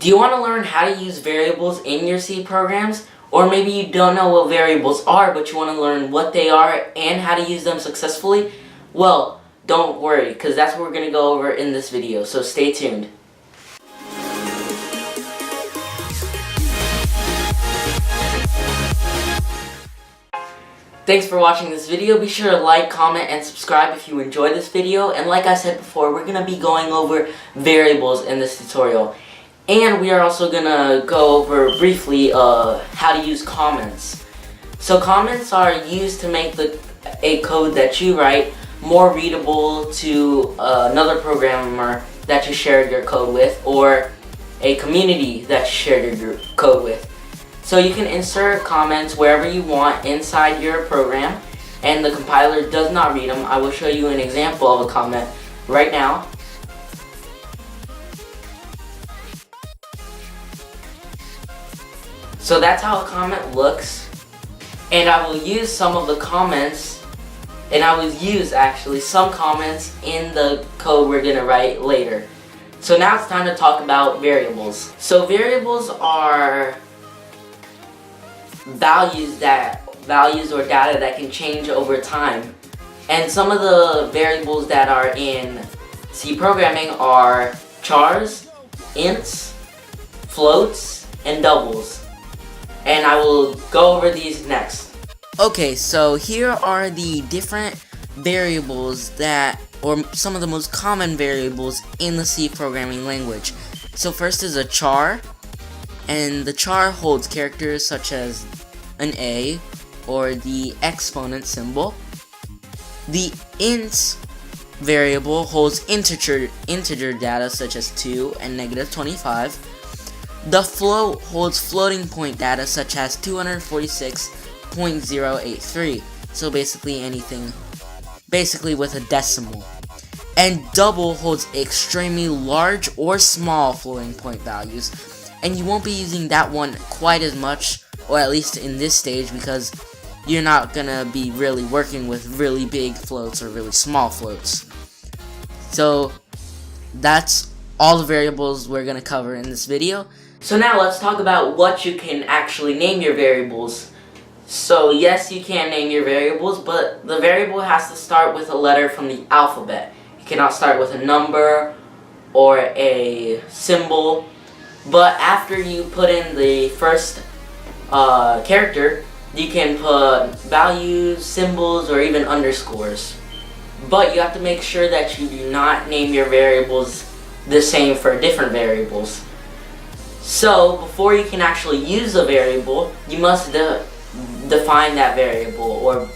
Do you want to learn how to use variables in your C programs? Or maybe you don't know what variables are, but you want to learn what they are and how to use them successfully? Well, don't worry, because that's what we're going to go over in this video, so stay tuned. Thanks for watching this video. Be sure to like, comment, and subscribe if you enjoyed this video. And like I said before, we're going to be going over variables in this tutorial. And we are also going to go over briefly how to use comments. So comments are used to make a code that you write more readable to another programmer that you shared your code with, or a community that you shared your code with. So you can insert comments wherever you want inside your program, and the compiler does not read them. I will show you an example of a comment right now. So that's how a comment looks, and I will use some of the comments, and I will use actually some comments in the code we're going to write later. So now it's time to talk about variables. So variables are values or data that can change over time. And some of the variables that are in C programming are chars, ints, floats, and doubles. And I will go over these next. Okay, so here are the different variables or some of the most common variables in the C programming language. So first is a char, and the char holds characters such as an A or the exponent symbol. The int variable holds integer data such as 2 and -25. The float holds floating point data such as 246.083. So basically anything, basically with a decimal. And double holds extremely large or small floating point values. And you won't be using that one quite as much, or at least in this stage, because you're not gonna be really working with really big floats or really small floats. So that's all the variables we're gonna cover in this video. So now let's talk about what you can actually name your variables. So yes, you can name your variables, but the variable has to start with a letter from the alphabet. You cannot start with a number or a symbol. But after you put in the first character, you can put values, symbols, or even underscores. But you have to make sure that you do not name your variables the same for different variables. So before you can actually use a variable, you must define that variable, or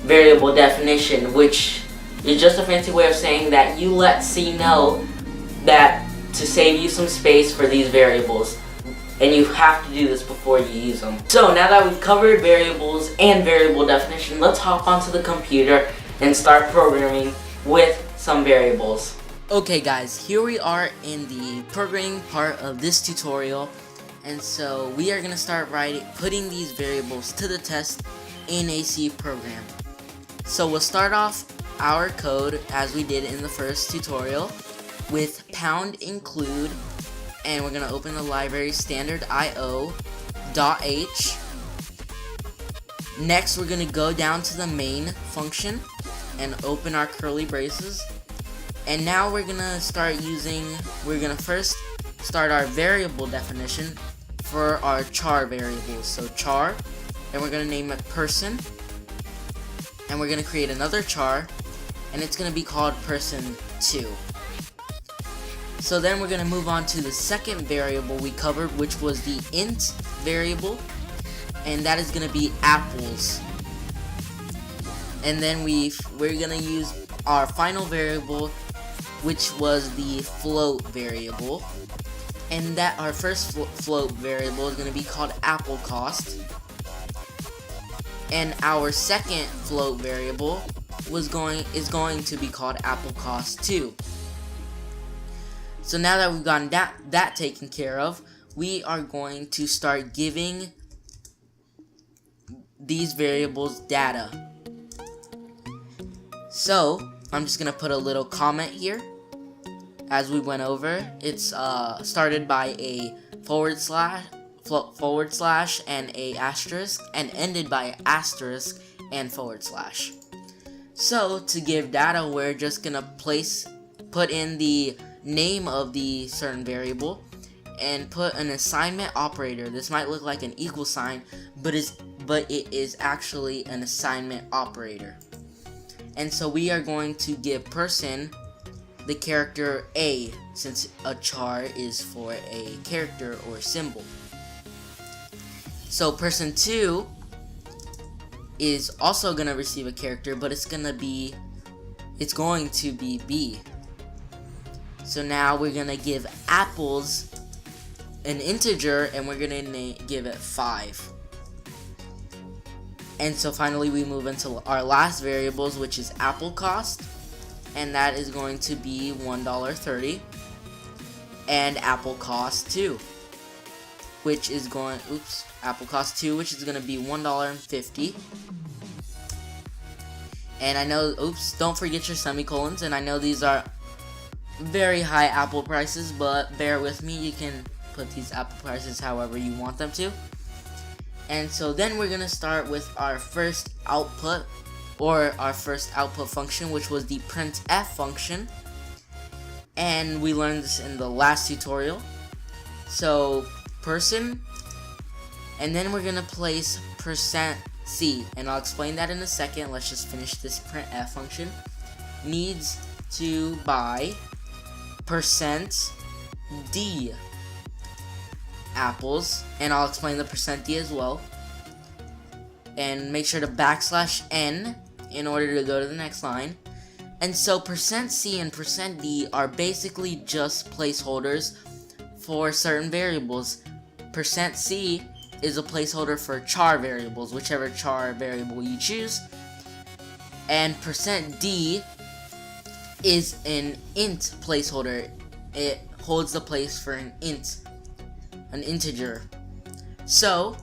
variable definition, which is just a fancy way of saying that you let C know that to save you some space for these variables, and you have to do this before you use them. So now that we've covered variables and variable definition, let's hop onto the computer and start programming with some variables. Okay guys, here we are in the programming part of this tutorial, and so we are going to start putting these variables to the test in a C program. So we'll start off our code as we did in the first tutorial with #include, and we're going to open the library standard.io.h. Next, we're going to go down to the main function and open our curly braces. And now we're going to first start our variable definition for our char variables. So char, and we're going to name it person. And we're going to create another char, and it's going to be called person2. So then we're going to move on to the second variable we covered, which was the int variable, and that is going to be apples. And then we're going to use our final variable, which was the float variable, and that our first float variable is going to be called apple cost, and our second float variable is going to be called apple cost 2. So now that we've gotten that taken care of, we are going to start giving these variables data. So I'm just going to put a little comment here, as we went over, it's started by a forward slash and a asterisk, and ended by an asterisk and forward slash. So to give data, we're just gonna put in the name of the certain variable and put an assignment operator. This might look like an equal sign, but it is actually an assignment operator. And so we are going to give person the character A, since a char is for a character or symbol. So person 2 is also gonna receive a character, but it's going to be B. So now we're gonna give apples an integer, and we're gonna give it 5. And so finally we move into our last variables, which is apple cost, and that is going to be $1.30, and apple cost 2, which is going to be $1.50. And I know, don't forget your semicolons, and I know these are very high apple prices, but bear with me, you can put these apple prices however you want them to. And so then we're gonna start with our first output, or our first output function, which was the printf function, and we learned this in the last tutorial. So person, and then we're gonna place %c, and I'll explain that in a second. Let's just finish this printf function. Needs to buy %d apples, and I'll explain the %d as well. And make sure to \n in order to go to the next line. And so %c and %d are basically just placeholders for certain variables. %c is a placeholder for char variables, whichever char variable you choose. And %d is an int placeholder. It holds the place for an int, an integer. So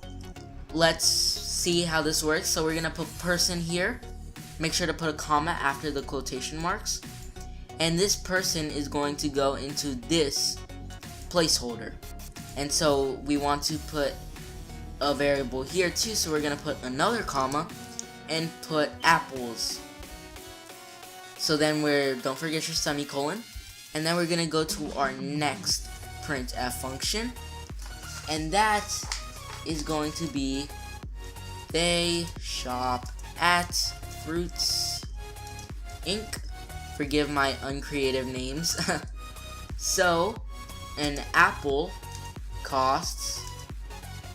let's see how this works. So we're gonna put person here. Make sure to put a comma after the quotation marks, and this person is going to go into this placeholder. And so we want to put a variable here too, so we're gonna put another comma and put apples. So then don't forget your semicolon, and then we're gonna go to our next printf function, and that is going to be they shop at Fruits Inc. Forgive my uncreative names. So an apple costs,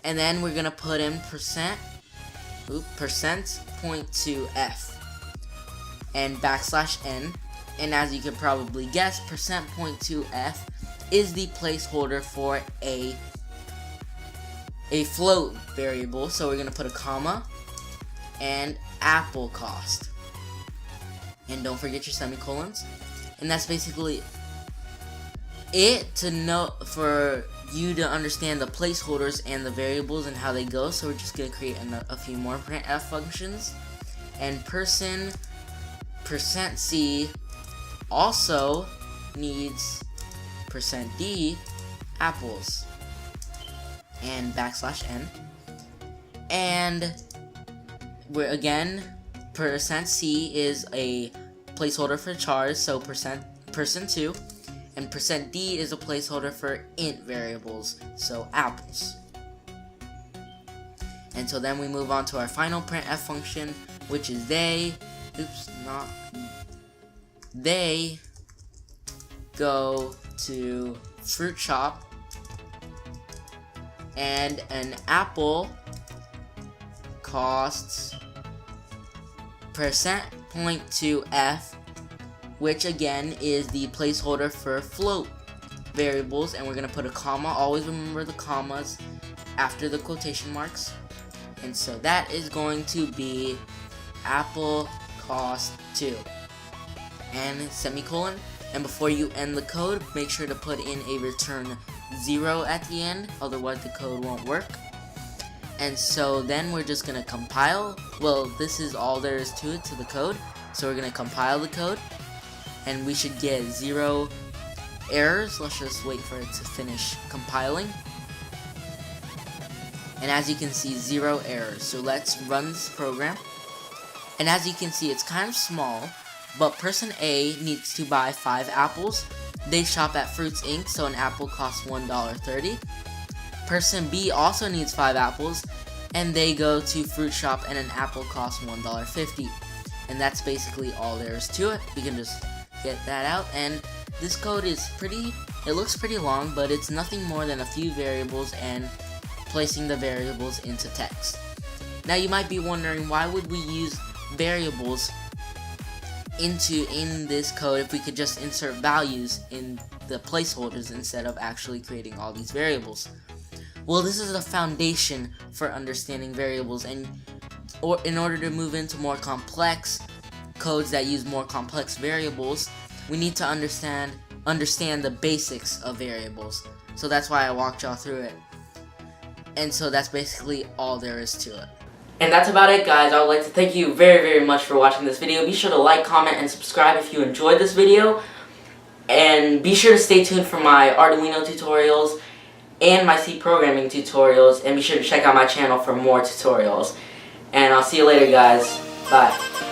and then we're gonna put in %.2f and \n, and as you can probably guess, %.2f is the placeholder for a float variable. So we're gonna put a comma and apple cost, and don't forget your semicolons. And that's basically it for you to understand the placeholders and the variables and how they go. So we're just gonna create a few more printf functions. And person %c also needs %d apples and \n, and again, %c is a placeholder for chars, so person2, and %d is a placeholder for int variables, so apples. And so then we move on to our final printf function, which is they go to fruit shop, and an apple costs %.2f, which again is the placeholder for float variables, and we're going to put a comma. Always remember the commas after the quotation marks. And so that is going to be apple cost 2 and semicolon. And before you end the code, make sure to put in a return 0 at the end, otherwise the code won't work. And so then we're just gonna compile. Well, this is all there is to it, to the code. So we're gonna compile the code, and we should get 0 errors. Let's just wait for it to finish compiling. And as you can see, 0 errors. So let's run this program. And as you can see, it's kind of small, but person A needs to buy 5 apples. They shop at Fruits Inc., so an apple costs $1.30. Person B also needs 5 apples, and they go to Fruit Shop and an apple costs $1.50. And that's basically all there is to it. We can just get that out, and this code is it looks pretty long, but it's nothing more than a few variables and placing the variables into text. Now you might be wondering, why would we use variables in this code if we could just insert values in the placeholders instead of actually creating all these variables? Well, this is the foundation for understanding variables, and in order to move into more complex codes that use more complex variables, we need to understand the basics of variables. So that's why I walked y'all through it. And so that's basically all there is to it. And that's about it, guys. I would like to thank you very, very much for watching this video. Be sure to like, comment, and subscribe if you enjoyed this video. And be sure to stay tuned for my Arduino tutorials and my C programming tutorials. And be sure to check out my channel for more tutorials. And I'll see you later, guys. Bye.